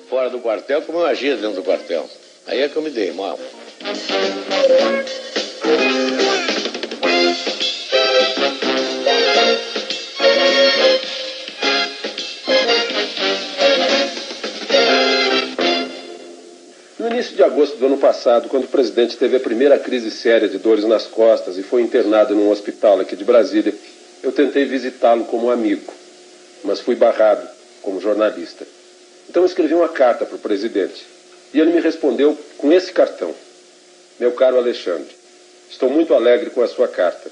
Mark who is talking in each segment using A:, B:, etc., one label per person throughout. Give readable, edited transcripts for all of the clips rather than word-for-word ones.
A: Fora do quartel, como eu agia dentro do quartel. Aí é que eu me dei mal.
B: No início de agosto do ano passado, quando o presidente teve a primeira crise séria de dores nas costas e foi internado num hospital aqui de Brasília, eu tentei visitá-lo como amigo, mas fui barrado como jornalista. Então eu escrevi uma carta para o presidente e ele me respondeu com esse cartão. Meu caro Alexandre, estou muito alegre com a sua carta.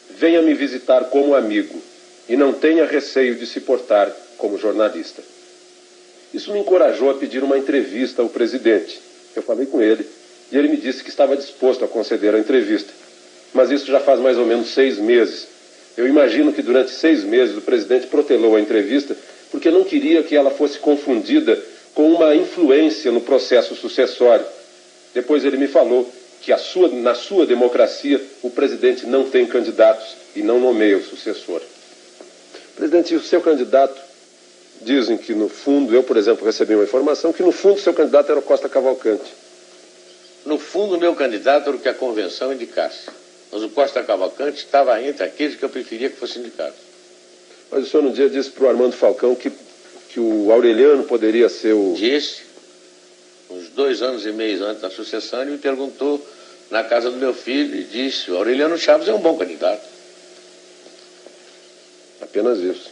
B: Venha me visitar como amigo e não tenha receio de se portar como jornalista. Isso me encorajou a pedir uma entrevista ao presidente. Eu falei com ele e ele me disse que estava disposto a conceder a entrevista. Mas isso já faz mais ou menos 6 meses. Eu imagino que durante 6 meses o presidente protelou a entrevista porque não queria que ela fosse confundida com uma influência no processo sucessório. Depois ele me falou que na sua democracia o presidente não tem candidatos e não nomeia o sucessor. Presidente, o seu candidato, dizem que no fundo, eu por exemplo recebi uma informação que no fundo seu candidato era o Costa Cavalcante.
A: No fundo o meu candidato era o que a convenção indicasse. Mas o Costa Cavalcante estava entre aqueles que eu preferia que fossem indicados.
B: Mas o senhor um dia disse para o Armando Falcão que o Aureliano poderia ser o...
A: Disse, uns 2 anos e meio antes da sucessão, ele me perguntou na casa do meu filho e disse: o Aureliano Chaves é um bom candidato.
B: Apenas isso.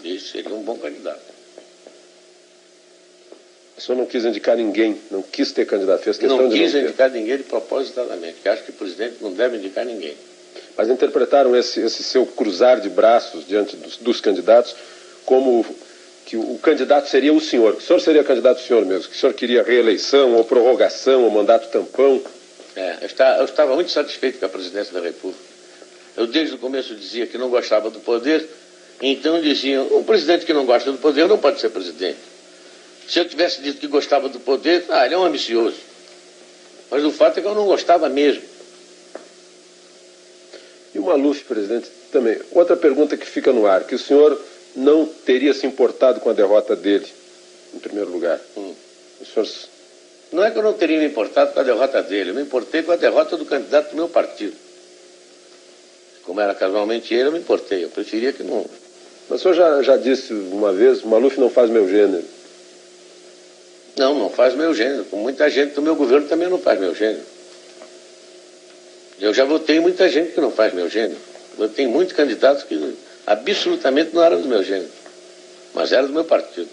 A: Disse, seria um bom candidato.
B: O senhor não quis indicar ninguém, não quis ter candidato, fez questão de não ter.
A: Não quis indicar ninguém de propositadamente, porque acho que o presidente não deve indicar ninguém.
B: Mas interpretaram esse seu cruzar de braços diante dos candidatos como que o candidato seria o senhor. Que o senhor seria candidato o senhor mesmo, que o senhor queria reeleição ou prorrogação ou mandato tampão.
A: Eu estava muito satisfeito com a presidência da República. Eu desde o começo dizia que não gostava do poder, então diziam: um presidente que não gosta do poder não pode ser presidente. Se eu tivesse dito que gostava do poder, ele é um ambicioso. Mas o fato é que eu não gostava mesmo.
B: E o Maluf, presidente, também. Outra pergunta que fica no ar, que o senhor não teria se importado com a derrota dele, em primeiro lugar. O senhor...
A: Não é que eu não teria me importado com a derrota dele, eu me importei com a derrota do candidato do meu partido. Como era casualmente ele, eu me importei, eu preferia que não...
B: Mas o senhor já disse uma vez, o Maluf não faz meu gênero.
A: Não faz meu gênero. Com muita gente do meu governo também não faz meu gênero. Eu já votei muita gente que não faz meu gênero. Eu tenho muitos candidatos que absolutamente não eram do meu gênero, mas eram do meu partido.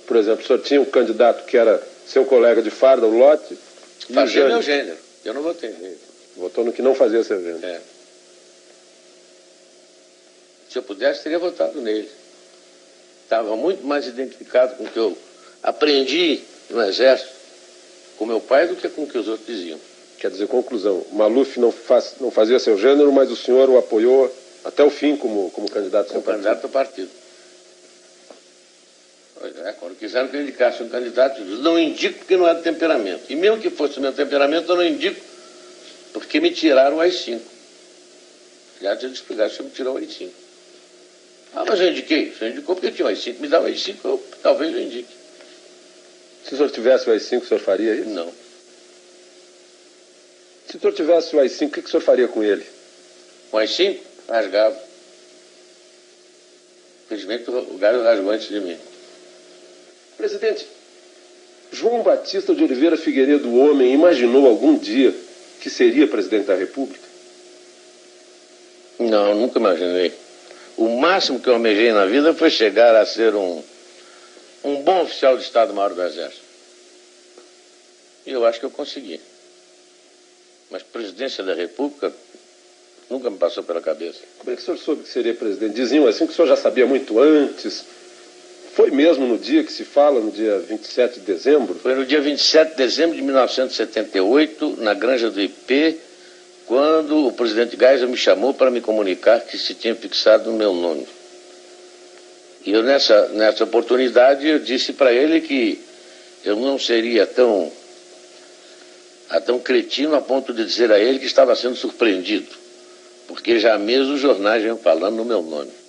B: Por exemplo, o senhor tinha um candidato que era seu colega de farda, o Lotte?
A: Fazia meu gênero. Eu não votei nele.
B: Votou no que não fazia seu gênero.
A: Se eu pudesse, teria votado nele. Estava muito mais identificado com o que eu aprendi no Exército com meu pai do que com o que os outros diziam.
B: Quer dizer, conclusão, Maluf não fazia seu gênero, mas o senhor o apoiou até o fim como candidato ao seu partido.
A: Candidato ao partido. Quando quiseram que eu indicasse um candidato, eu disse: não indico porque não é do temperamento. E mesmo que fosse o meu temperamento, eu não indico porque me tiraram o AI-5. Aliás, eu explicar se me tirou o AI-5. Mas eu indiquei. Você indicou porque tinha o AI-5. Me dá o AI-5, talvez eu indique.
B: Se o senhor tivesse o AI-5, o senhor faria isso?
A: Não.
B: Se o senhor tivesse o AI-5, o que o senhor faria com ele?
A: O AI-5? Rasgava. Infelizmente o gado rasgou antes de mim.
B: Presidente, João Batista de Oliveira Figueiredo, o homem, imaginou algum dia que seria presidente da República?
A: Não, nunca imaginei. O máximo que eu almejei na vida foi chegar a ser um bom oficial de Estado-Maior do Exército. E eu acho que eu consegui. Mas presidência da República nunca me passou pela cabeça.
B: Como é que o senhor soube que seria presidente? Diziam assim que o senhor já sabia muito antes. Foi mesmo no dia que se fala, no dia 27 de dezembro?
A: Foi no dia 27 de dezembro de 1978, na Granja do IP, quando o presidente Geisel me chamou para me comunicar que se tinha fixado o meu nome. E eu, nessa oportunidade, eu disse para ele que eu não seria tão cretino a ponto de dizer a ele que estava sendo surpreendido, porque já mesmo os jornais iam falando no meu nome.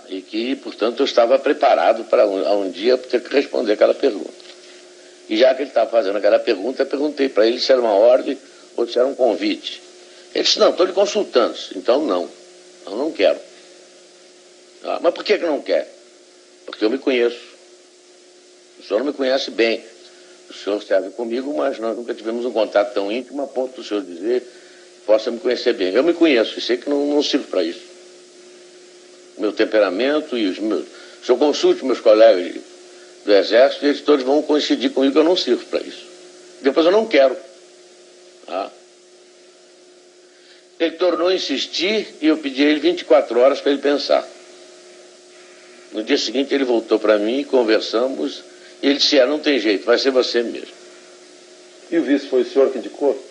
A: E que, portanto, eu estava preparado para um dia ter que responder aquela pergunta. E já que ele estava fazendo aquela pergunta, eu perguntei para ele se era uma ordem ou se era um convite. Ele disse, não, estou lhe consultando. Então, não. Eu não quero. Mas por que não quer? Porque eu me conheço. O senhor não me conhece bem. O senhor serve comigo, mas nós nunca tivemos um contato tão íntimo a ponto do senhor dizer que possa me conhecer bem. Eu me conheço e sei que não sirvo para isso. O meu temperamento e os meus... Se eu consulte meus colegas do Exército, eles todos vão coincidir comigo que eu não sirvo para isso. Depois eu não quero. Ele tornou a insistir e eu pedi a ele 24 horas para ele pensar. No dia seguinte ele voltou para mim, conversamos, e ele disse, não tem jeito, vai ser você mesmo.
B: E o vice foi o senhor que indicou?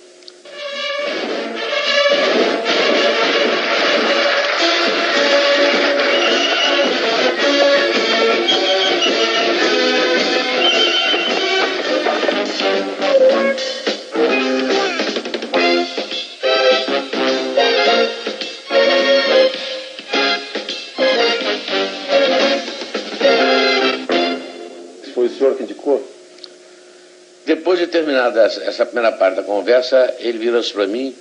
B: Foi o senhor que indicou?
A: Depois de terminada essa primeira parte da conversa, ele virou-se para mim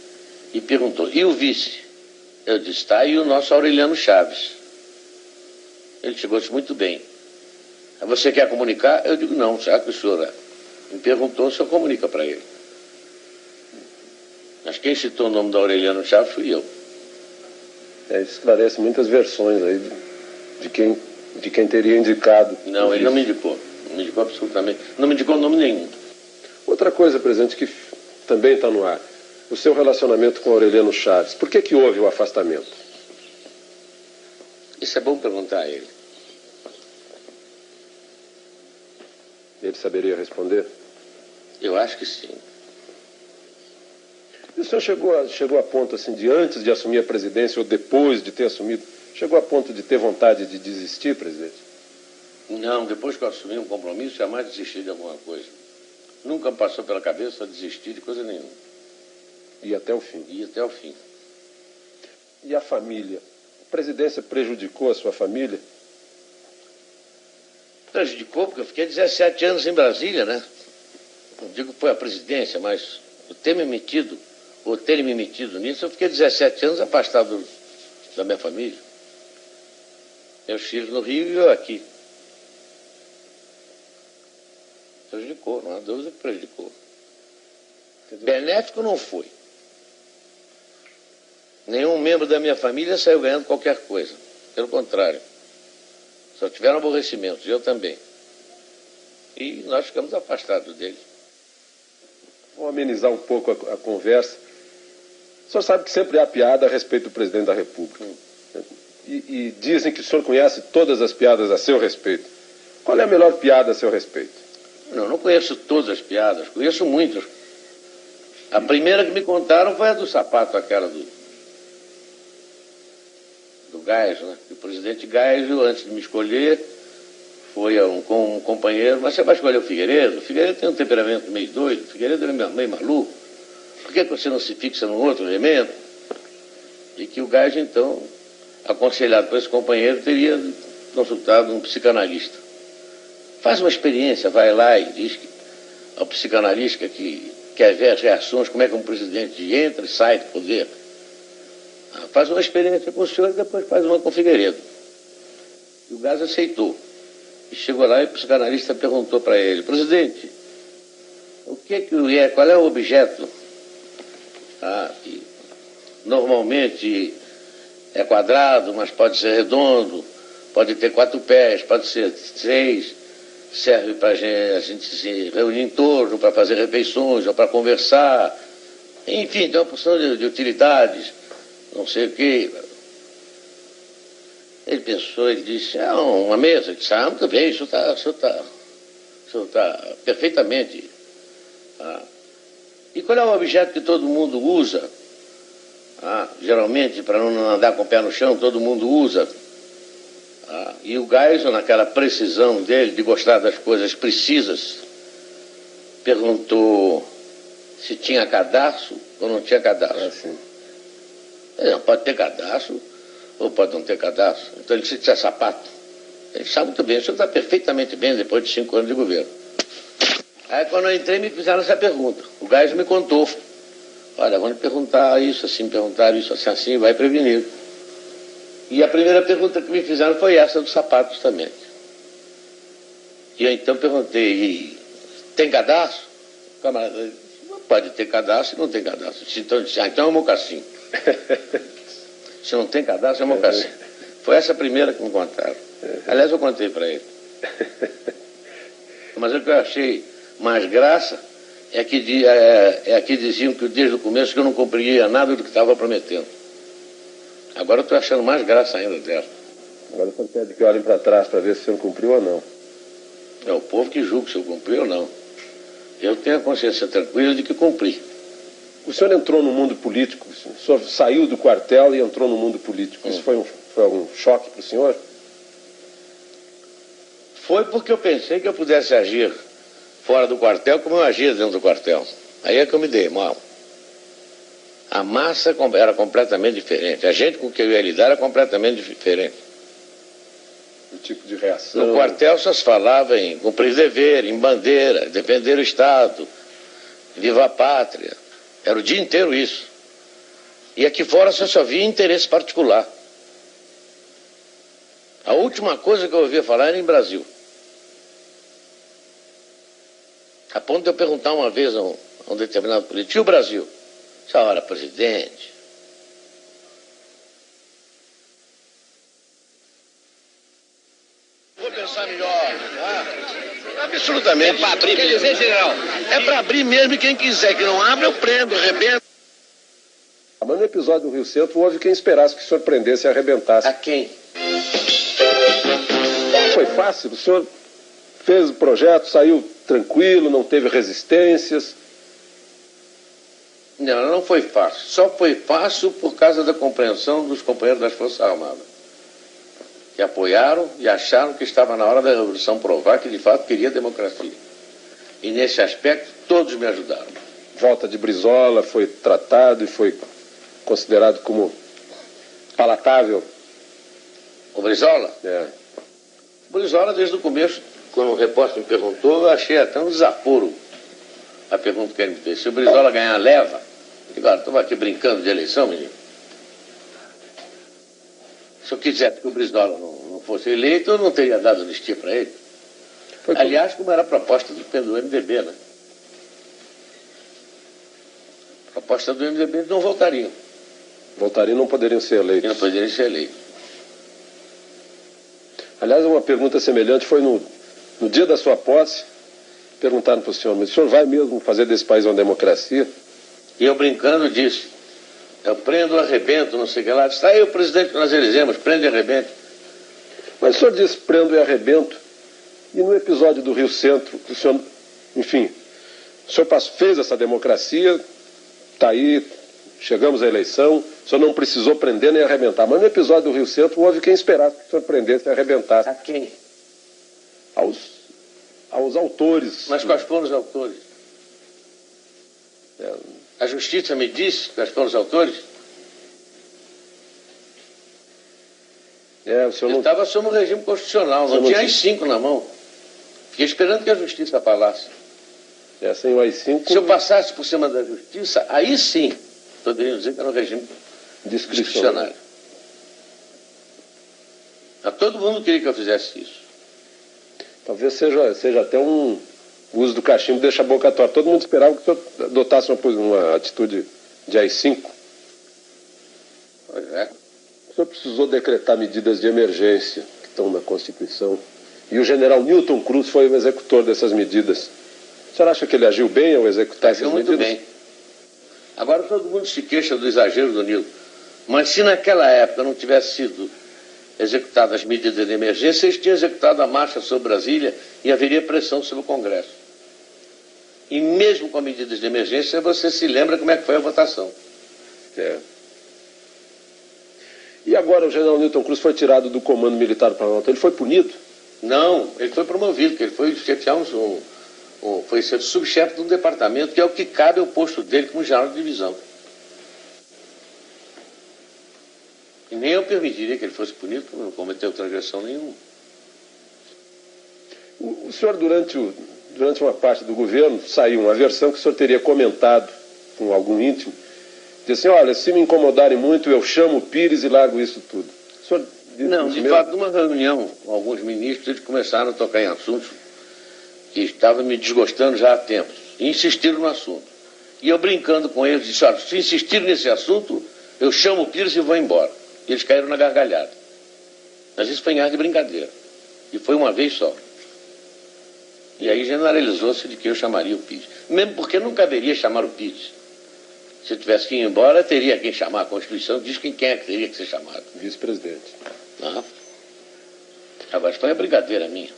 A: e perguntou, e o vice? Eu disse, está aí o nosso Aureliano Chaves. Ele chegou-se muito bem. Você quer comunicar? Eu digo, não, já que o senhor me perguntou, o senhor comunica para ele. Mas quem citou o nome do Aureliano Chaves fui eu.
B: Isso esclarece muitas versões aí de quem teria indicado.
A: Não, ele não me indicou. Não me indicou absolutamente. Não me indicou nome nenhum.
B: Outra coisa, presidente, que também está no ar. O seu relacionamento com Aureliano Chaves. Por que houve o afastamento?
A: Isso é bom perguntar a ele.
B: Ele saberia responder?
A: Eu acho que sim.
B: E o senhor chegou a ponto, assim, de antes de assumir a presidência ou depois de ter assumido, chegou a ponto de ter vontade de desistir, presidente?
A: Não, depois que eu assumi um compromisso, jamais desisti de alguma coisa. Nunca passou pela cabeça desistir de coisa nenhuma.
B: E até o fim?
A: E até o fim.
B: E a família? A presidência prejudicou a sua família?
A: Prejudicou, porque eu fiquei 17 anos em Brasília, né? Não digo que foi a presidência, mas o ter me metido, ou terem me metido nisso, eu fiquei 17 anos afastado da minha família. Meus filhos no Rio e eu aqui. Prejudicou, não há dúvida que prejudicou. Benéfico não foi. Nenhum membro da minha família saiu ganhando qualquer coisa. Pelo contrário. Só tiveram aborrecimentos, eu também. E nós ficamos afastados deles.
B: Vamos amenizar um pouco a conversa. O senhor sabe que sempre há piada a respeito do presidente da República. E dizem que o senhor conhece todas as piadas a seu respeito. Qual é a melhor piada a seu respeito?
A: Não conheço todas as piadas, conheço muitas. A primeira que me contaram foi a do sapato, aquela do Geisel, né? O presidente Geisel, antes de me escolher, foi com um companheiro, mas você vai escolher o Figueiredo? O Figueiredo tem um temperamento meio doido, o Figueiredo é meio maluco. Por que você não se fixa num outro elemento? E que o Geisel, então, aconselhado por esse companheiro, teria consultado um psicanalista. Faz uma experiência, vai lá e diz que ao psicanalista que quer ver as reações, como é que um presidente entra e sai do poder. Faz uma experiência com o senhor e depois faz uma com o Figueiredo. E o Geisel aceitou. E chegou lá e o psicanalista perguntou para ele, presidente, qual é o objeto? Que normalmente é quadrado, mas pode ser redondo, pode ter 4 pés, pode ser 6, serve para a gente se reunir em torno, para fazer refeições, ou para conversar. Enfim, tem uma porção de utilidades, não sei o quê. Ele pensou, ele disse, uma mesa. Ele disse, muito bem, isso está perfeitamente. E qual é o objeto que todo mundo usa? Geralmente, para não andar com o pé no chão, todo mundo usa. E o Geisel, naquela precisão dele, de gostar das coisas precisas, perguntou se tinha cadarço ou não tinha cadarço.
B: Sim.
A: Não pode ter cadarço ou pode não ter cadastro. Então ele disse que é sapato. Ele sabe muito bem, o senhor está perfeitamente bem depois de 5 anos de governo. Aí quando eu entrei me fizeram essa pergunta. O Gás me contou. Olha, vamos perguntar isso assim, perguntar isso assim, assim, vai prevenir. E a primeira pergunta que me fizeram foi essa dos sapatos também. E eu então perguntei, tem cadastro? O camarada disse, não pode ter cadastro e não tem cadastro. Então eu disse, então é um mocassim. Se não tem cadastro, é um mocassim. Foi essa a primeira que me contaram. Aliás, eu contei para ele. Mas o que eu achei mais graça é que diziam que desde o começo que eu não cumpria nada do que estava prometendo. Agora eu estou achando mais graça ainda dela.
B: Agora você pede que olhem para trás para ver se o senhor cumpriu ou não.
A: É o povo que julga se eu cumpri ou não. Eu tenho a consciência tranquila de que cumpri.
B: O senhor entrou no mundo político, o senhor saiu do quartel e entrou no mundo político. Isso foi algum choque para o senhor?
A: Foi porque eu pensei que eu pudesse agir fora do quartel como eu agia dentro do quartel. Aí é que eu me dei mal. A massa era completamente diferente. A gente com quem eu ia lidar era completamente diferente.
B: O tipo de reação...
A: No quartel só se falava em cumprir dever, em bandeira, defender o Estado, viva a pátria. Era o dia inteiro isso. E aqui fora só via interesse particular. A última coisa que eu ouvia falar era em Brasil. A ponto de eu perguntar uma vez a um determinado político, e o Brasil? Senhora presidente. Vou pensar melhor. Absolutamente.
C: É para abrir, quer dizer, general?
A: É para abrir mesmo, e quem quiser que não abra, eu prendo, arrebento.
B: Mas no episódio do Rio Centro houve quem esperasse que o senhor prendesse e arrebentasse.
A: A quem?
B: Foi fácil, o senhor fez o projeto, saiu tranquilo, não teve resistências.
A: Não foi fácil. Só foi fácil por causa da compreensão dos companheiros das Forças Armadas, que apoiaram e acharam que estava na hora da Revolução provar que de fato queria democracia. E nesse aspecto todos me ajudaram.
B: Volta de Brizola foi tratado e foi considerado como palatável.
A: O Brizola?
B: É.
A: O Brizola, desde o começo, quando o repórter me perguntou, eu achei até um desaforo a pergunta que ele me fez. Se o Brizola ganhar, leva. Agora, estou aqui brincando de eleição, menino. Se eu quisesse que o Brizola não fosse eleito, eu não teria dado anistia para ele. Aliás, como era a proposta do MDB, né? A proposta do MDB, eles não votariam.
B: Votariam e não poderiam ser eleitos.
A: E não poderiam ser eleitos.
B: Aliás, uma pergunta semelhante foi no dia da sua posse. Perguntaram para o senhor, mas o senhor vai mesmo fazer desse país uma democracia?
A: E eu brincando disse, eu prendo, arrebento, não sei o que lá. Está aí o presidente que nós elegemos, prende e arrebento.
B: Mas o senhor disse prendo e arrebento. E no episódio do Rio Centro, o senhor, enfim, o senhor fez essa democracia, está aí, chegamos à eleição, o senhor não precisou prender nem arrebentar. Mas no episódio do Rio Centro houve quem esperasse que o senhor prendesse e arrebentasse.
A: A quem?
B: Aos autores.
A: Mas quais foram os autores? A justiça me disse quais foram os autores?
B: O senhor não...
A: Eu estava sob um regime constitucional, não tinha AI-5 na mão. Fiquei esperando que a justiça falasse.
B: Sem o AI-5...
A: Se eu passasse por cima da justiça, aí sim, poderiam dizer que era um regime discricionário. Mas todo mundo queria que eu fizesse isso.
B: Talvez seja até o uso do cachimbo deixa a boca torta. Todo mundo esperava que o senhor adotasse uma atitude de AI-5.
A: Pois é.
B: O senhor precisou decretar medidas de emergência que estão na Constituição. E o general Newton Cruz foi o executor dessas medidas. O senhor acha que ele agiu bem ao executar essas medidas?
A: Muito bem. Agora todo mundo se queixa do exagero do Newton. Mas se naquela época não tivesse sido executadas as medidas de emergência, eles tinham executado a marcha sobre Brasília e haveria pressão sobre o Congresso. E mesmo com medidas de emergência, você se lembra como é que foi a votação.
B: E agora o general Newton Cruz foi tirado do Comando Militar do Planalto. Ele foi punido?
A: Não, ele foi promovido, porque ele foi chefiar foi ser subchefe de um departamento, que é o que cabe ao posto dele como general de divisão. E nem eu permitiria que ele fosse punido, porque não cometeu transgressão nenhuma.
B: O senhor, durante uma parte do governo, saiu uma versão que o senhor teria comentado com algum íntimo, disse assim, olha, se me incomodarem muito, eu chamo o Pires e largo isso tudo. O senhor
A: não, de fato, numa reunião com alguns ministros, eles começaram a tocar em assuntos que estavam me desgostando já há tempos, e insistiram no assunto. E eu, brincando com eles, disse, olha, se insistirem nesse assunto, eu chamo o Pires e vou embora. E eles caíram na gargalhada. Mas isso foi em ar de brincadeira. E foi uma vez só. E aí generalizou-se de que eu chamaria o Pires. Mesmo porque não caberia chamar o Pires. Se eu tivesse que ir embora, teria quem chamar. A Constituição diz quem é que teria que ser chamado.
B: Vice-presidente.
A: Agora, foi uma brincadeira minha.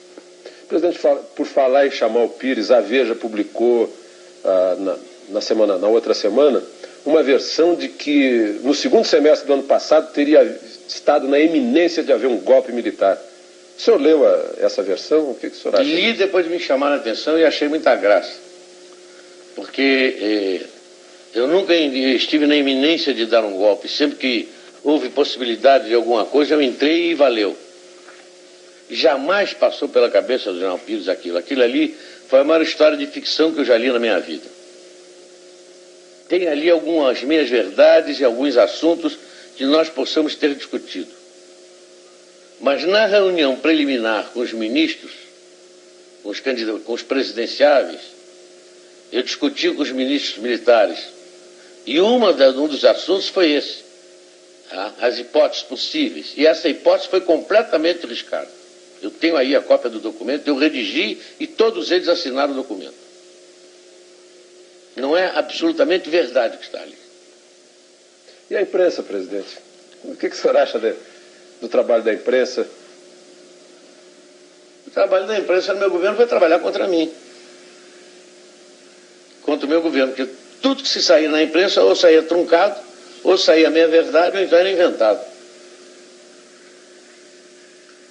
B: Presidente, por falar em chamar o Pires, a Veja publicou na outra semana uma versão de que no segundo semestre do ano passado teria estado na iminência de haver um golpe militar. O senhor leu essa versão? O que o senhor acha?
A: Li, depois me chamaram a atenção e achei muita graça. Porque eu nunca estive na iminência de dar um golpe. Sempre que houve possibilidade de alguma coisa, eu entrei e valeu. Jamais passou pela cabeça do general Pires aquilo. Aquilo ali foi a maior história de ficção que eu já li na minha vida. Tem ali algumas minhas verdades e alguns assuntos que nós possamos ter discutido. Mas na reunião preliminar com os ministros, com os presidenciáveis, eu discuti com os ministros militares. E um dos assuntos foi esse, as hipóteses possíveis. E essa hipótese foi completamente riscada. Eu tenho aí a cópia do documento, eu redigi e todos eles assinaram o documento. Não é absolutamente verdade o que está ali.
B: E a imprensa, presidente? O que o senhor acha do trabalho da imprensa?
A: O trabalho da imprensa no meu governo vai trabalhar contra mim. Contra o meu governo, porque tudo que se saía na imprensa ou saía truncado, ou saía meia verdade, ou então era inventado.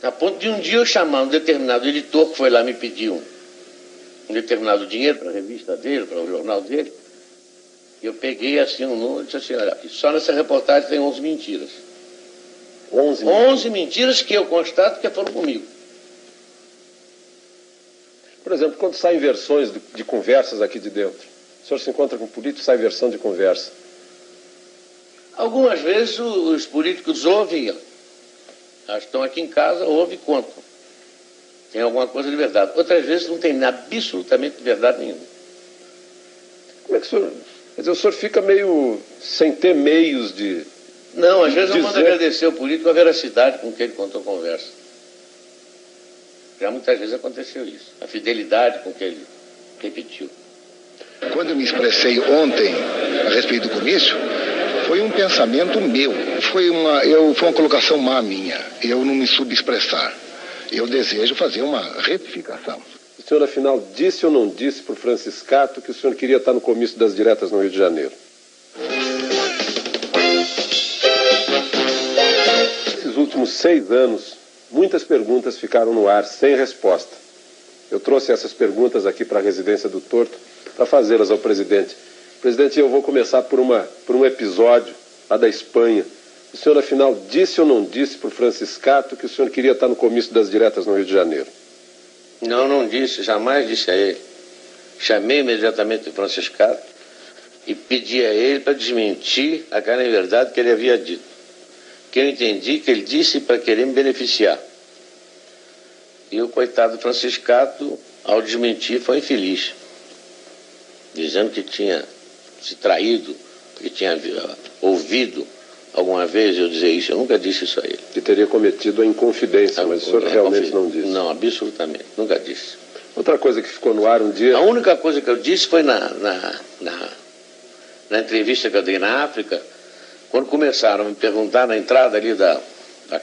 A: A ponto de um dia eu chamar um determinado editor que foi lá me pedir um determinado dinheiro para a revista dele, para o jornal dele, eu peguei assim um número e disse assim, olha, só nessa reportagem tem 11 mentiras. 11 mentiras que eu constato que foram comigo.
B: Por exemplo, quando saem versões de conversas aqui de dentro, o senhor se encontra com político, sai versão de conversa.
A: Algumas vezes os políticos ouvem, estão aqui em casa, ouvem e contam. Tem alguma coisa de verdade. Outras vezes não tem absolutamente verdade nenhuma.
B: Como é que o senhor... Quer dizer, o senhor fica meio sem ter meios de...
A: Não, às vezes eu mando agradecer ao político a veracidade com que ele contou a conversa. Já muitas vezes aconteceu isso. A fidelidade com que ele repetiu.
D: Quando eu me expressei ontem a respeito do comício, foi um pensamento meu. Foi uma colocação má minha. Eu não me subexpressar. Eu desejo fazer uma retificação.
B: O senhor, afinal, disse ou não disse para o Franciscato que o senhor queria estar no comício das diretas no Rio de Janeiro? Nesses últimos 6 anos, muitas perguntas ficaram no ar sem resposta. Eu trouxe essas perguntas aqui para a residência do Torto para fazê-las ao presidente. Presidente, eu vou começar por um episódio lá da Espanha. O senhor, afinal, disse ou não disse para o Franciscato que o senhor queria estar no comício das diretas no Rio de Janeiro?
A: Não disse, jamais disse a ele. Chamei imediatamente o Franciscato e pedi a ele para desmentir aquela inverdade que ele havia dito. Que eu entendi que ele disse para querer me beneficiar. E o coitado Franciscato, ao desmentir, foi infeliz. Dizendo que tinha se traído, que tinha ouvido alguma vez eu dizer isso. Eu nunca disse isso a ele.
B: Que teria cometido a inconfidência, mas o senhor realmente não disse.
A: Não, absolutamente, nunca disse.
B: Outra coisa que ficou no ar um dia...
A: A única coisa que eu disse foi na entrevista que eu dei na África, quando começaram a me perguntar na entrada ali da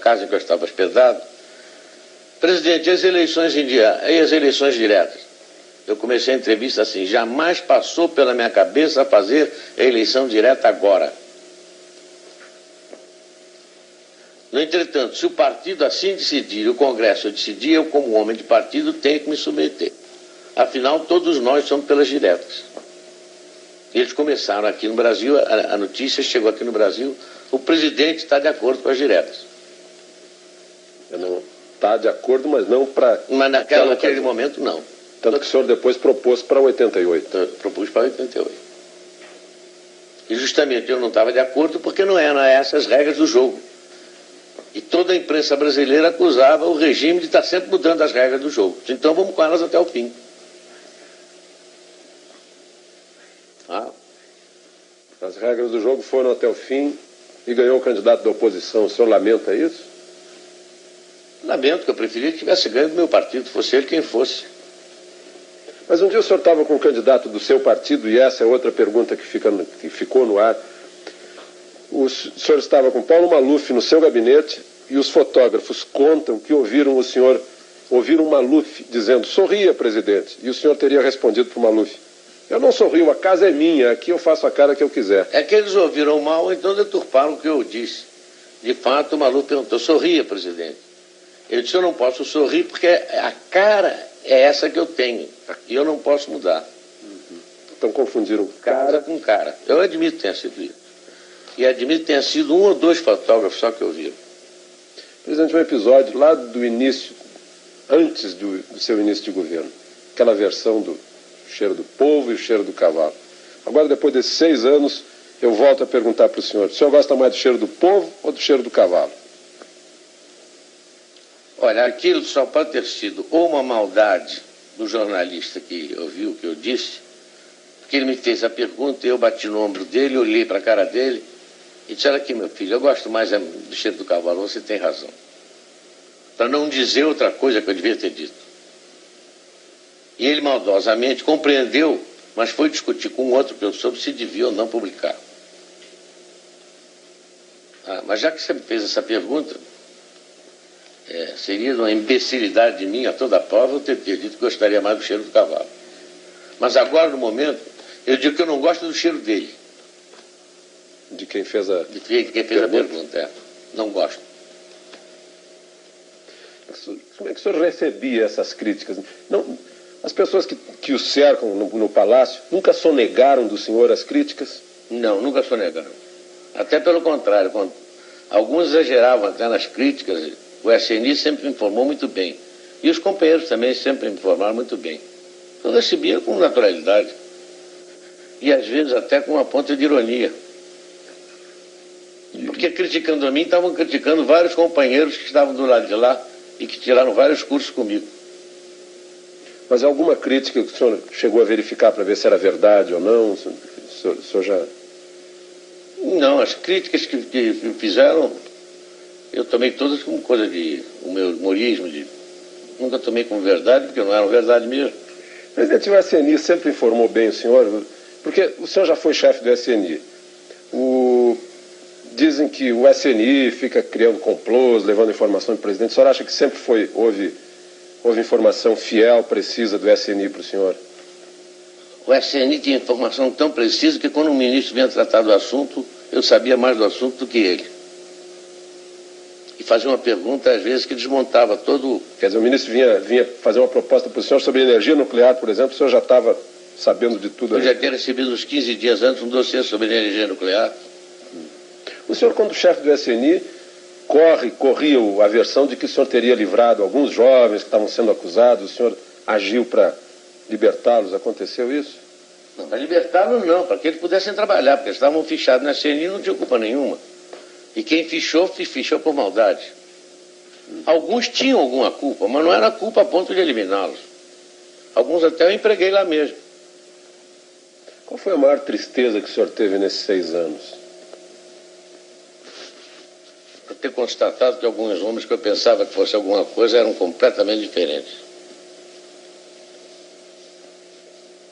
A: casa em que eu estava hospedado, presidente, e as eleições diretas? Eu comecei a entrevista assim, jamais passou pela minha cabeça fazer a eleição direta agora. No entretanto, se o partido assim decidir, o Congresso decidir, eu como homem de partido tenho que me submeter. Afinal, todos nós somos pelas diretas. Eles começaram aqui no Brasil, a notícia chegou aqui no Brasil O presidente está de acordo com as diretas.
B: Não está de acordo, mas não para...
A: Mas naquele momento, não.
B: Tanto que o senhor depois propôs para 88.
A: Então, propus para 88. E justamente eu não estava de acordo porque não eram essas as regras do jogo. E toda a imprensa brasileira acusava o regime de estar sempre mudando as regras do jogo. Então vamos com elas até o fim.
B: As regras do jogo foram até o fim e ganhou o candidato da oposição. O senhor lamenta isso?
A: Lamento, que eu preferia que tivesse ganho do meu partido, fosse ele quem fosse.
B: Mas um dia o senhor estava com um candidato do seu partido, e essa é outra pergunta que ficou no ar. O senhor estava com Paulo Maluf no seu gabinete e os fotógrafos contam que ouviram Maluf dizendo: sorria, presidente. E o senhor teria respondido para o Maluf: eu não sorrio, a casa é minha, aqui eu faço a cara que eu quiser.
A: É que eles ouviram mal, então deturparam o que eu disse. De fato, o Maluf perguntou: sorria, presidente. Eu disse: eu não posso sorrir porque a cara é essa que eu tenho e eu não posso mudar.
B: Então confundiram cara
A: com cara. Eu admito que tenha sido isso. E admito que tenha sido um ou dois fotógrafos só que ouviram.
B: Presidente, um episódio lá do início, antes do seu início de governo. Aquela versão do cheiro do povo e o cheiro do cavalo. Agora, depois desses 6 anos, eu volto a perguntar para o senhor gosta mais do cheiro do povo ou do cheiro do cavalo?
A: Olha, aquilo só pode ter sido ou uma maldade do jornalista que ouviu o que eu disse, porque ele me fez a pergunta, eu bati no ombro dele, olhei para a cara dele e disse: olha aqui, meu filho, eu gosto mais do cheiro do cavalo, você tem razão. Para não dizer outra coisa que eu devia ter dito. E ele maldosamente compreendeu, mas foi discutir com um outro que eu soube se devia ou não publicar. Mas já que você me fez essa pergunta, seria uma imbecilidade de mim, a toda prova, eu ter dito que gostaria mais do cheiro do cavalo. Mas agora, no momento, eu digo que eu não gosto do cheiro dele.
B: De quem fez a
A: pergunta, Não gosto.
B: Como é que o senhor recebia essas críticas? Não, as pessoas que o cercam no palácio nunca sonegaram do senhor as críticas?
A: Não, nunca sonegaram. Até pelo contrário, quando alguns exageravam até nas críticas, o SNI sempre me informou muito bem. E os companheiros também sempre me informaram muito bem. Eu recebia com naturalidade. E às vezes até com uma ponta de ironia. Porque criticando a mim, estavam criticando vários companheiros que estavam do lado de lá e que tiraram vários cursos comigo.
B: Mas alguma crítica que o senhor chegou a verificar para ver se era verdade ou não? O senhor já...
A: Não, as críticas que fizeram, eu tomei todas como coisa de... o meu humorismo, nunca tomei como verdade, porque não eram verdade mesmo.
B: Presidente, o SNI sempre informou bem o senhor, porque o senhor já foi chefe do SNI. Dizem que o SNI fica criando complôs, levando informação do presidente. O senhor acha que sempre houve informação fiel, precisa do SNI para o senhor?
A: O SNI tinha informação tão precisa que quando o ministro vinha tratar do assunto, eu sabia mais do assunto do que ele. E fazia uma pergunta, às vezes, que desmontava todo...
B: Quer dizer, o ministro vinha fazer uma proposta para o senhor sobre energia nuclear, por exemplo, o senhor já estava sabendo de tudo?
A: Eu já tinha recebido uns 15 dias antes um dossiê sobre energia nuclear.
B: O senhor, quando chefe do SNI, corria a versão de que o senhor teria livrado alguns jovens que estavam sendo acusados, o senhor agiu para libertá-los, aconteceu isso?
A: Não, para libertá-los não, para que eles pudessem trabalhar, porque eles estavam fichados na SNI e não tinham culpa nenhuma. E quem fichou por maldade. Alguns tinham alguma culpa, mas não era culpa a ponto de eliminá-los. Alguns até eu empreguei lá mesmo.
B: Qual foi a maior tristeza que o senhor teve nesses 6 anos?
A: Eu ter constatado que alguns homens que eu pensava que fosse alguma coisa eram completamente diferentes.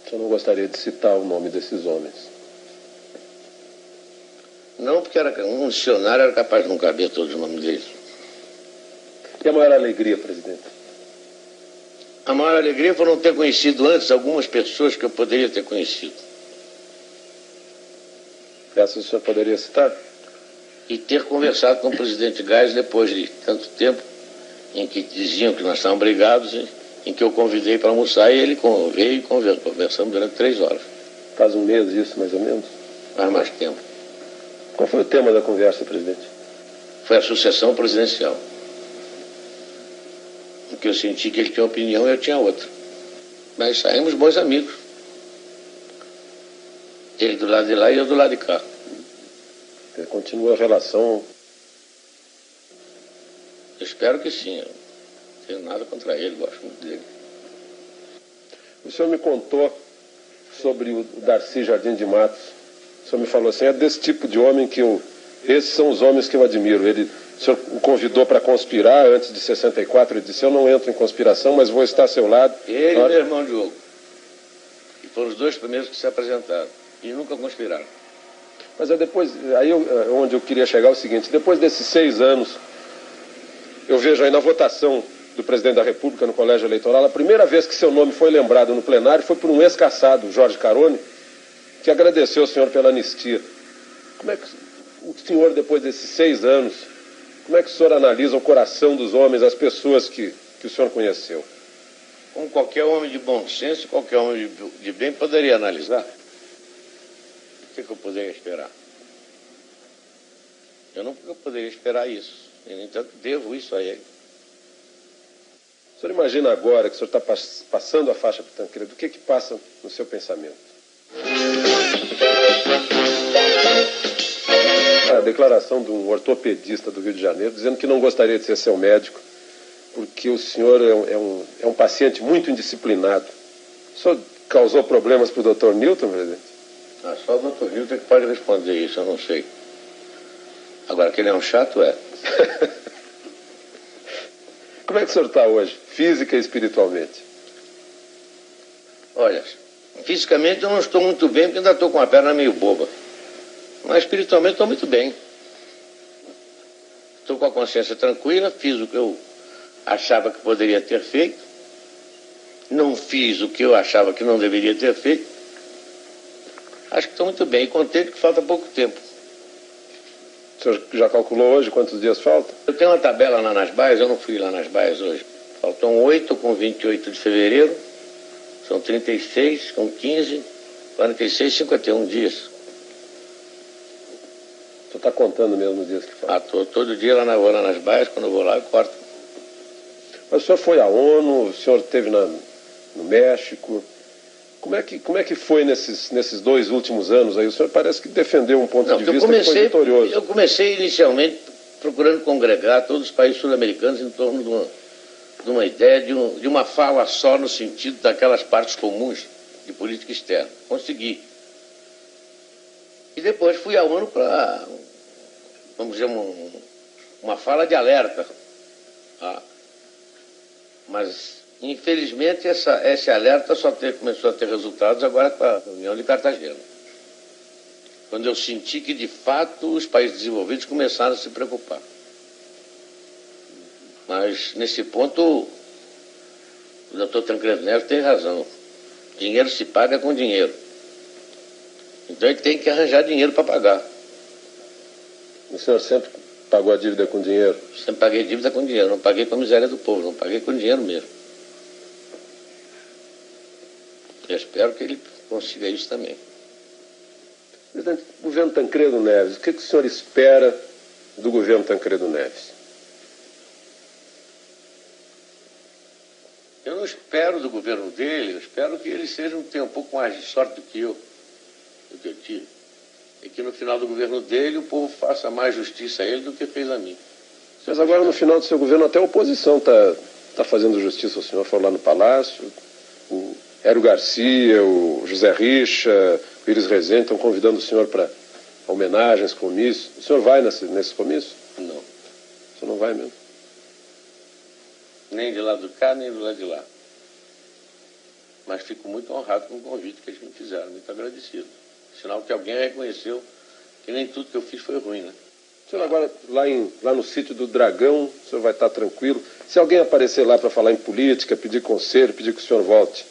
B: O senhor não gostaria de citar o nome desses homens?
A: Não, porque um dicionário era capaz de não caber todos os nomes deles.
B: E a maior alegria, presidente?
A: A maior alegria foi não ter conhecido antes algumas pessoas que eu poderia ter conhecido.
B: Essas o senhor poderia citar?
A: E ter conversado com o presidente Geisel depois de tanto tempo, em que diziam que nós estávamos brigados, em que eu convidei para almoçar e ele veio e conversamos durante 3 horas.
B: Faz um mês isso, mais ou menos?
A: Faz mais tempo.
B: Qual foi o tema da conversa, presidente?
A: Foi a sucessão presidencial. Porque eu senti que ele tinha uma opinião e eu tinha outra. Mas saímos bons amigos. Ele do lado de lá e eu do lado de cá.
B: Continua a relação?
A: Eu espero que sim. Eu não tenho nada contra ele, gosto muito dele.
B: O senhor me contou sobre o Darcy Jardim de Matos. O senhor me falou assim, é desse tipo de homem que esses são os homens que eu admiro. O senhor o convidou para conspirar antes de 64, ele disse, eu não entro em conspiração, mas vou estar ao seu lado.
A: Ele e meu irmão Diogo. E foram os dois primeiros que se apresentaram. E nunca conspiraram.
B: Mas onde eu queria chegar é o seguinte, depois desses 6 anos, eu vejo aí na votação do presidente da República no colégio eleitoral, a primeira vez que seu nome foi lembrado no plenário foi por um ex-caçado, Jorge Carone, que agradeceu ao senhor pela anistia. Como é que o senhor, depois desses 6 anos, como é que o senhor analisa o coração dos homens, as pessoas que o senhor conheceu?
A: Como qualquer homem de bom senso, qualquer homem de bem poderia analisar. O que eu poderia esperar? Eu não poderia esperar isso. E, no entanto, devo isso a ele.
B: O senhor imagina agora que o senhor está passando a faixa para o Tancredo, o que passa no seu pensamento? A declaração de um ortopedista do Rio de Janeiro, dizendo que não gostaria de ser seu médico, porque o senhor é um paciente muito indisciplinado. O senhor causou problemas para o Dr. Newton, presidente?
A: Só o Dr. Newton que pode responder isso, eu não sei. Agora, que ele é um chato, é.
B: Como é que o senhor está hoje, física e espiritualmente?
A: Olha, fisicamente eu não estou muito bem, porque ainda estou com a perna meio boba. Mas espiritualmente estou muito bem. Estou com a consciência tranquila, fiz o que eu achava que poderia ter feito. Não fiz o que eu achava que não deveria ter feito. Acho que estou muito bem, contente que falta pouco tempo.
B: O senhor já calculou hoje quantos dias faltam?
A: Eu tenho uma tabela lá nas baias, eu não fui lá nas baias hoje. Faltam 8 com 28 de fevereiro, são 36 com 15, 46, 51 dias.
B: O senhor está contando mesmo os dias que faltam?
A: Todo dia vou lá nas baias, quando eu vou lá eu corto.
B: Mas o senhor foi à ONU, o senhor esteve no México. Como é que foi nesses 2 últimos anos aí? O senhor parece que defendeu um ponto de vista que foi vitorioso.
A: Eu comecei inicialmente procurando congregar todos os países sul-americanos em torno de uma ideia, de uma fala só no sentido daquelas partes comuns de política externa. Consegui. E depois fui à ONU para, vamos dizer, uma fala de alerta. Mas, infelizmente, esse alerta começou a ter resultados agora com a reunião de Cartagena. Quando eu senti que, de fato, os países desenvolvidos começaram a se preocupar. Mas, nesse ponto, o doutor Tancredo Neves tem razão. Dinheiro se paga com dinheiro. Então, ele tem que arranjar dinheiro para pagar.
B: O senhor sempre pagou a dívida com dinheiro?
A: Sempre paguei dívida com dinheiro. Não paguei com a miséria do povo, não paguei com dinheiro mesmo. Eu espero que ele consiga isso também.
B: Presidente, governo Tancredo Neves, o que o senhor espera do governo Tancredo Neves?
A: Eu não espero do governo dele, eu espero que ele tenha um pouco mais de sorte do que eu tive. E que no final do governo dele o povo faça mais justiça a ele do que fez a mim.
B: Mas agora no final do seu governo até a oposição está fazendo justiça ao senhor. Foi lá no Palácio, o Hélio Garcia, o José Richa, o Iris Rezende estão convidando o senhor para homenagens, comícios. O senhor vai nesse comício?
A: Não.
B: O senhor não vai mesmo?
A: Nem de lá do cá, nem do lado de lá. Mas fico muito honrado com o convite que eles me fizeram, muito agradecido. Sinal que alguém reconheceu que nem tudo que eu fiz foi ruim, né?
B: O senhor agora, lá no sítio do Dragão, o senhor vai estar tranquilo. Se alguém aparecer lá para falar em política, pedir conselho, pedir que o senhor volte,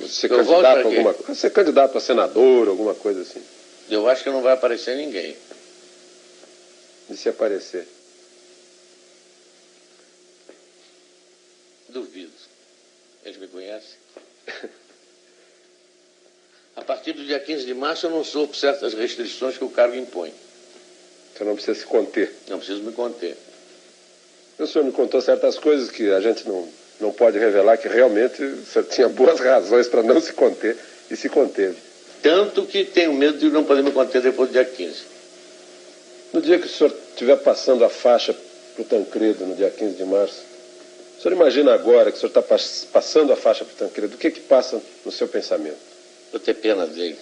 B: ser candidato a senador, alguma coisa assim.
A: Eu acho que não vai aparecer ninguém.
B: E se aparecer?
A: Duvido. Eles me conhecem. A partir do dia 15 de março eu não sofro certas restrições que o cargo impõe.
B: senhor não precisa se conter.
A: Não preciso me conter.
B: O senhor me contou certas coisas que a gente não pode revelar, que realmente o senhor tinha boas razões para não se conter e se conteve.
A: Tanto que tenho medo de não poder me conter depois do dia 15.
B: No dia que o senhor estiver passando a faixa para o Tancredo, no dia 15 de março, o senhor imagina agora que o senhor está passando a faixa para o Tancredo, o que passa no seu pensamento?
A: Vou ter pena dele.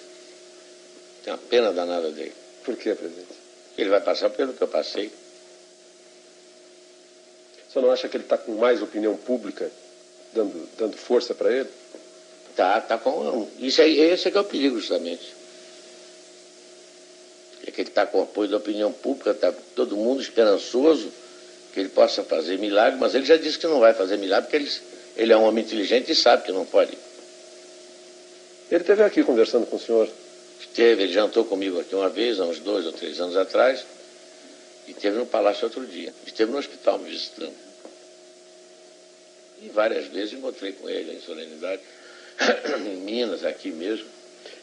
A: Tenho uma pena danada dele.
B: Por quê, presidente?
A: Ele vai passar pelo que eu passei.
B: O senhor não acha que ele está com mais opinião pública, dando força para ele?
A: Tá com... Esse é que é o perigo, justamente. É que ele está com o apoio da opinião pública, está todo mundo esperançoso que ele possa fazer milagre, mas ele já disse que não vai fazer milagre, porque ele é um homem inteligente e sabe que não pode.
B: Ele esteve aqui conversando com o senhor.
A: Ele jantou comigo aqui uma vez, há uns 2 ou 3 anos atrás, e esteve no Palácio outro dia. Esteve no hospital me visitando. E várias vezes encontrei com ele em solenidade, em Minas, aqui mesmo.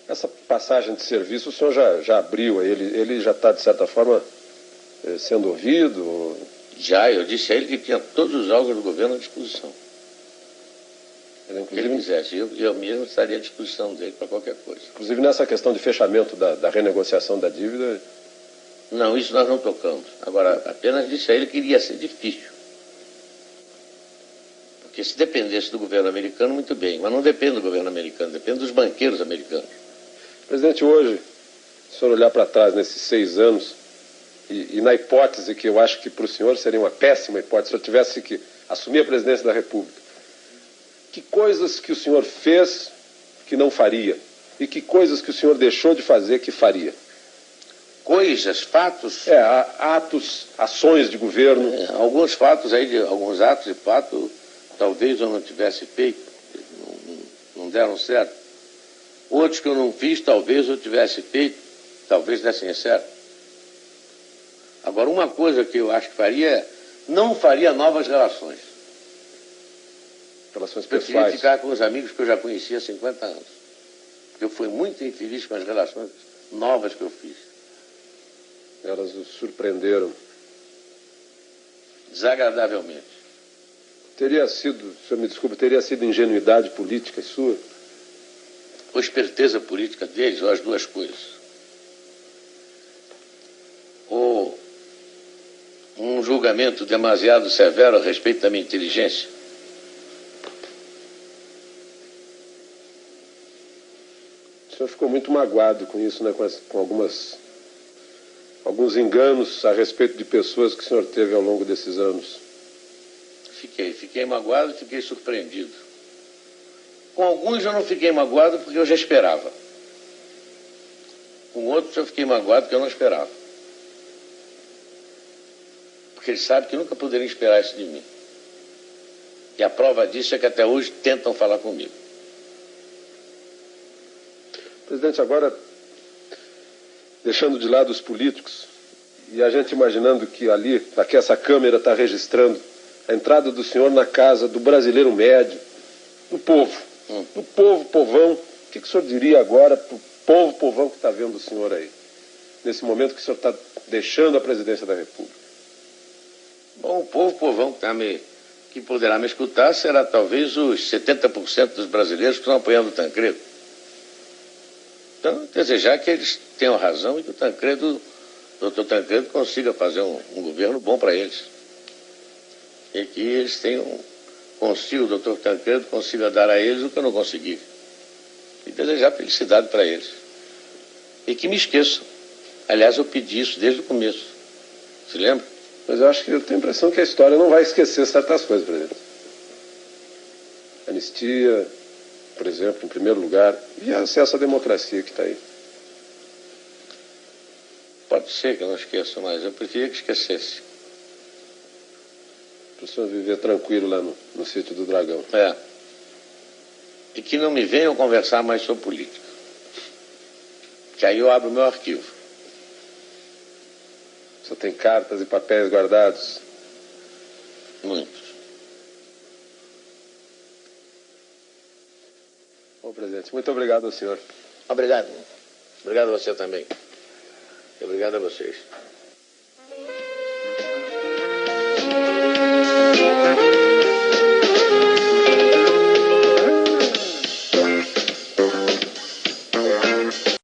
B: Essa passagem de serviço o senhor já abriu, ele já está, de certa forma, sendo ouvido?
A: Já, eu disse a ele que tinha todos os órgãos do governo à disposição.
B: Inclusive,
A: se ele quisesse, eu mesmo estaria à disposição dele para qualquer coisa.
B: Inclusive nessa questão de fechamento da renegociação da dívida?
A: Não, isso nós não tocamos. Agora, apenas disse a ele que iria ser difícil. Porque se dependesse do governo americano, muito bem. Mas não depende do governo americano, depende dos banqueiros americanos.
B: Presidente, hoje, se o senhor olhar para trás nesses 6 anos, e na hipótese que eu acho que para o senhor seria uma péssima hipótese, se eu tivesse que assumir a presidência da República, que coisas que o senhor fez que não faria? E que coisas que o senhor deixou de fazer que faria?
A: Coisas, fatos?
B: Atos, ações de governo.
A: Alguns fatos aí, alguns atos de fato, talvez eu não tivesse feito, não deram certo. Outros que eu não fiz, talvez eu tivesse feito, talvez dessem certo. Agora, uma coisa que eu acho que faria é, não faria novas relações.
B: Relações
A: pessoais. Eu queria ficar com os amigos que eu já conhecia há 50 anos. Porque eu fui muito infeliz com as relações novas que eu fiz.
B: Elas o surpreenderam?
A: Desagradavelmente.
B: Teria sido, o senhor me desculpe, teria sido ingenuidade política sua?
A: Ou esperteza política deles, ou as duas coisas. Ou um julgamento demasiado severo a respeito da minha inteligência.
B: O senhor ficou muito magoado com isso, né? Com alguns enganos a respeito de pessoas que o senhor teve ao longo desses anos.
A: Fiquei magoado e fiquei surpreendido. Com alguns eu não fiquei magoado porque eu já esperava. Com outros eu fiquei magoado porque eu não esperava. Porque eles sabem que nunca poderiam esperar isso de mim. E a prova disso é que até hoje tentam falar comigo.
B: Presidente, agora, deixando de lado os políticos, e a gente imaginando que aqui essa câmera está registrando a entrada do senhor na casa do brasileiro médio, do povo, do povão, o que o senhor diria agora para o povão que está vendo o senhor aí, nesse momento que o senhor está deixando a presidência da República?
A: Bom, o povão que poderá me escutar será talvez os 70% dos brasileiros que estão apoiando o Tancredo. Então, desejar que eles tenham razão e que o doutor Tancredo consiga fazer um governo bom para eles. E que eles o doutor Tancredo consiga dar a eles o que eu não consegui. E desejar felicidade para eles. E que me esqueçam. Aliás, eu pedi isso desde o começo. Se lembra?
B: Mas eu tenho a impressão que a história não vai esquecer certas coisas, presidente. Anistia, por exemplo, em primeiro lugar, e acesso à democracia que está aí.
A: Pode ser que eu não esqueça, mas eu preferia que esquecesse.
B: Para o senhor viver tranquilo lá no sítio do Dragão.
A: E que não me venham conversar mais sobre política. Que aí eu abro o meu arquivo.
B: O senhor tem cartas e papéis guardados?
A: Muitos.
B: Bom, presidente, muito obrigado ao senhor.
A: Obrigado. Obrigado a você também. E obrigado a vocês.
E: Música